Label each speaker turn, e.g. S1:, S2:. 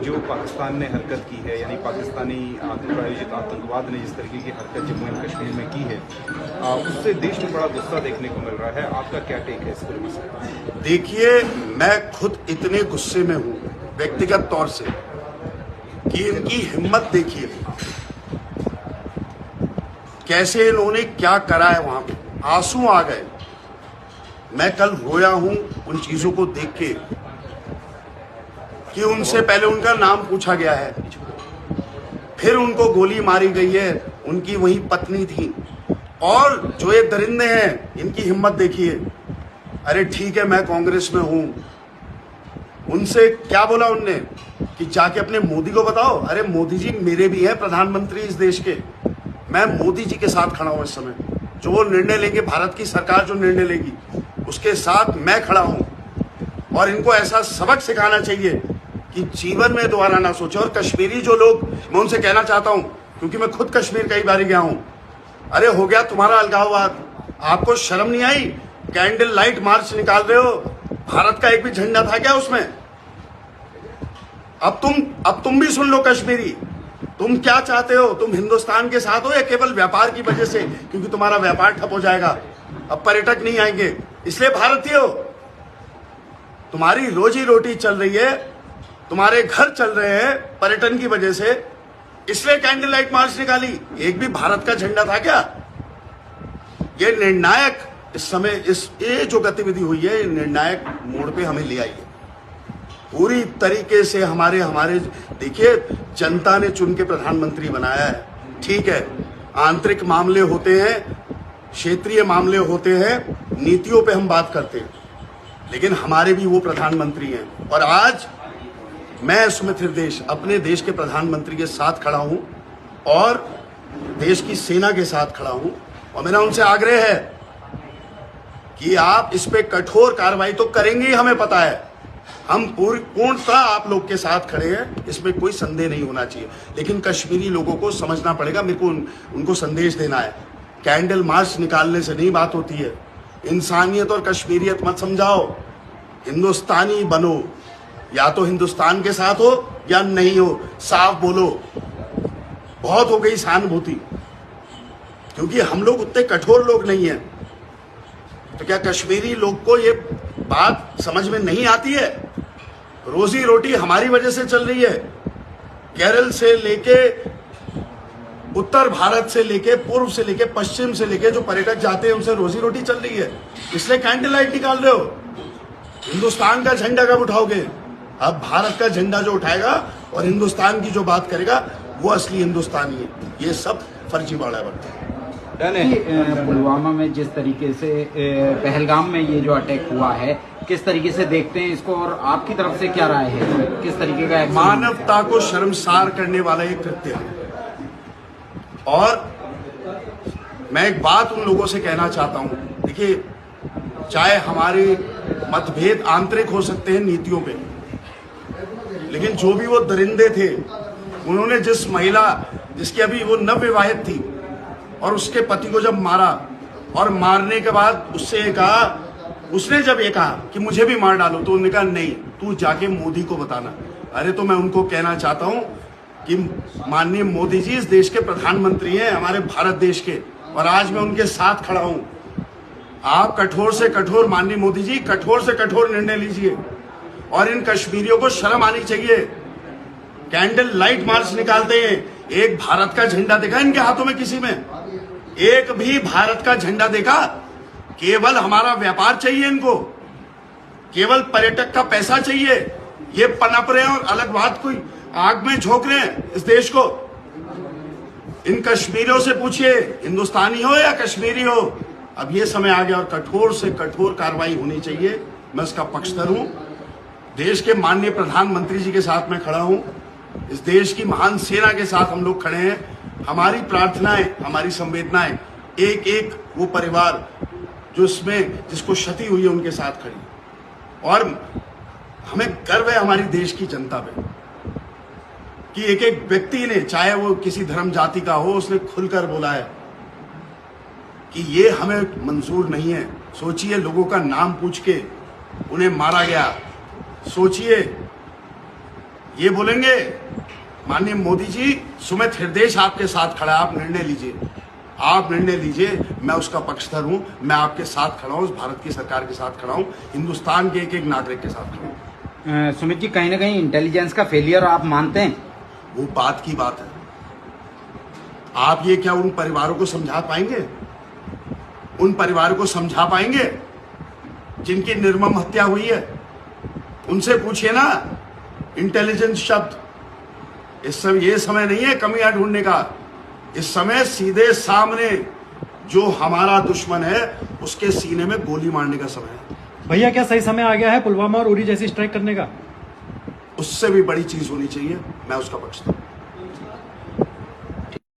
S1: जो पाकिस्तान ने हरकत की है, यानी पाकिस्तानी प्रायोजित आतंकवाद ने जिस तरीके की हरकत जम्मू एंड कश्मीर में की है, उससे देश में बड़ा गुस्सा देखने को मिल रहा है। आपका क्या टेक है इस पूरे मसले पर?
S2: देखिए, मैं खुद इतने गुस्से में हूं व्यक्तिगत तौर से कि इनकी हिम्मत देखिए, कैसे इन्होंने क्या करा है। वहां पे आंसू आ गए। मैं कल रोया हूं उन चीजों को देख के कि उनसे पहले उनका नाम पूछा गया है, फिर उनको गोली मारी गई है, उनकी वही पत्नी थी। और जो ये दरिंदे हैं, इनकी हिम्मत देखिए। अरे ठीक है, मैं कांग्रेस में हूं, उनसे क्या बोला उनने कि जाके अपने मोदी को बताओ। अरे मोदी जी मेरे भी हैं प्रधानमंत्री इस देश के, मैं मोदी जी के साथ खड़ा हूं इस समय। जो वो निर्णय लेंगे, भारत की सरकार जो निर्णय लेगी उसके साथ मैं खड़ा हूं। और इनको ऐसा सबक सिखाना चाहिए कि जीवन में दोबारा ना सोचे। और कश्मीरी जो लोग, मैं उनसे कहना चाहता हूं, क्योंकि मैं खुद कश्मीर कई बार गया हूं, अरे हो गया तुम्हारा अलगाववाद, आपको शर्म नहीं आई? कैंडल लाइट मार्च निकाल रहे हो, भारत का एक भी झंडा था क्या उसमें? अब तुम भी सुन लो कश्मीरी, तुम क्या चाहते हो? तुम हिंदुस्तान के साथ हो या केवल व्यापार की वजह से, क्योंकि तुम्हारा व्यापार ठप हो जाएगा, अब पर्यटक नहीं आएंगे, इसलिए भारतीय हो? तुम्हारी रोजी रोटी चल रही है, तुम्हारे घर चल रहे हैं पर्यटन की वजह से, इसलिए कैंडल लाइट मार्च निकाली। एक भी भारत का झंडा था क्या? ये निर्णायक इस समय, ये जो गतिविधि हुई है, ये निर्णायक मोड़ पे हमें ले आई है पूरी तरीके से। हमारे देखिए, जनता ने चुन के प्रधानमंत्री बनाया है, ठीक है, आंतरिक मामले होते हैं, क्षेत्रीय मामले होते हैं, नीतियों पे हम बात करते हैं, लेकिन हमारे भी वो प्रधानमंत्री हैं। और आज मैं सुमित्र देश अपने देश के प्रधानमंत्री के साथ खड़ा हूं और देश की सेना के साथ खड़ा हूं। और मेरा उनसे आग्रह है कि आप इस पे कठोर कार्रवाई तो करेंगे ही, हमें पता है, हम पूर्णतः आप लोग के साथ खड़े हैं, इसमें कोई संदेह नहीं होना चाहिए। लेकिन कश्मीरी लोगों को समझना पड़ेगा, मेरे को उनको संदेश देना है। कैंडल मार्च निकालने से नहीं बात होती है, इंसानियत और कश्मीरियत मत समझाओ, हिंदुस्तानी बनो, या तो हिंदुस्तान के साथ हो या नहीं हो, साफ बोलो। बहुत हो गई सहानुभूति, क्योंकि हम लोग उतने कठोर लोग नहीं हैं। तो क्या कश्मीरी लोग को ये बात समझ में नहीं आती है? रोजी रोटी हमारी वजह से चल रही है। केरल से लेके उत्तर भारत से लेके पूर्व से लेके पश्चिम से लेके जो पर्यटक जाते हैं, उनसे रोजी रोटी चल रही है, इसलिए कैंडल लाइट निकाल रहे हो। हिंदुस्तान का झंडा कब उठाओगे? अब भारत का झंडा जो उठाएगा और हिंदुस्तान की जो बात करेगा, वो असली हिंदुस्तानी है। ये सब फर्जीवाड़ा है।
S3: पुलवामा में जिस तरीके से पहलगाम में ये जो अटैक हुआ है, किस तरीके से देखते हैं इसको, और आपकी तरफ से क्या राय है? किस तरीके का
S2: मानवता को शर्मसार करने वाला एक कृत्य है। और मैं एक बात उन लोगों से कहना चाहता हूं, देखिए, चाहे हमारे मतभेद आंतरिक हो सकते हैं नीतियों पे, लेकिन जो भी वो दरिंदे थे, उन्होंने जिस महिला, जिसकी अभी वो नवविवाहित थी, और उसके पति को जब मारा, और मारने के बाद उसने जब ये कहा कि मुझे भी मार डालो, तो उन्होंने कहा नहीं, तू जाके मोदी को बताना। अरे तो मैं उनको कहना चाहता हूं कि माननीय मोदी जी इस देश के प्रधानमंत्री हैं, हमारे भारत देश के, और आज मैं उनके साथ खड़ा हूं। आप कठोर से कठोर, माननीय मोदी जी, कठोर से कठोर निर्णय लीजिए। और इन कश्मीरियों को शर्म आनी चाहिए। कैंडल लाइट मार्च निकालते हैं, एक भारत का झंडा देखा इनके हाथों में? किसी में एक भी भारत का झंडा देखा? केवल हमारा व्यापार चाहिए इनको, केवल पर्यटक का पैसा चाहिए। ये पनप रहे हैं और अलग बात, कोई आग में झोंक रहे हैं इस देश को। इन कश्मीरियों से पूछिए, हिंदुस्तानी हो या कश्मीरी हो, अब ये समय आ गया और कठोर से कठोर कार्रवाई होनी चाहिए। मैं उसका पक्षधर हूं। देश के माननीय प्रधानमंत्री जी के साथ मैं खड़ा हूं, इस देश की महान सेना के साथ हम लोग खड़े हैं। हमारी प्रार्थनाएं, हमारी संवेदनाएं एक एक वो परिवार जो इसमें जिसको क्षति हुई है उनके साथ खड़ी। और हमें गर्व है हमारी देश की जनता पे कि एक एक व्यक्ति ने, चाहे वो किसी धर्म जाति का हो, उसने खुलकर बोला है कि ये हमें मंजूर नहीं है। सोचिए, लोगों का नाम पूछ के उन्हें मारा गया। सोचिए, ये बोलेंगे माननीय मोदी जी, सुमित हृदय आपके साथ खड़ा है, आप निर्णय लीजिए, आप निर्णय लीजिए, मैं उसका पक्षधर हूं, मैं आपके साथ खड़ा हूं, भारत की सरकार के साथ खड़ा हूं, हिंदुस्तान के एक एक नागरिक के साथ खड़ा हूं।
S3: सुमित जी, कहीं ना कहीं इंटेलिजेंस का फेलियर आप मानते हैं?
S2: वो बात की बात है। आप ये क्या उन परिवारों को समझा पाएंगे? उन परिवारों को समझा पाएंगे जिनकी निर्मम हत्या हुई है? उनसे पूछिए ना। इंटेलिजेंस शब्द ये समय नहीं है कमियां ढूंढने का। इस समय सीधे सामने जो हमारा दुश्मन है उसके सीने में गोली मारने का समय है।
S4: भैया, क्या सही समय आ गया है पुलवामा और उरी जैसी स्ट्राइक करने का?
S2: उससे भी बड़ी चीज होनी चाहिए, मैं उसका पक्षधर हूं।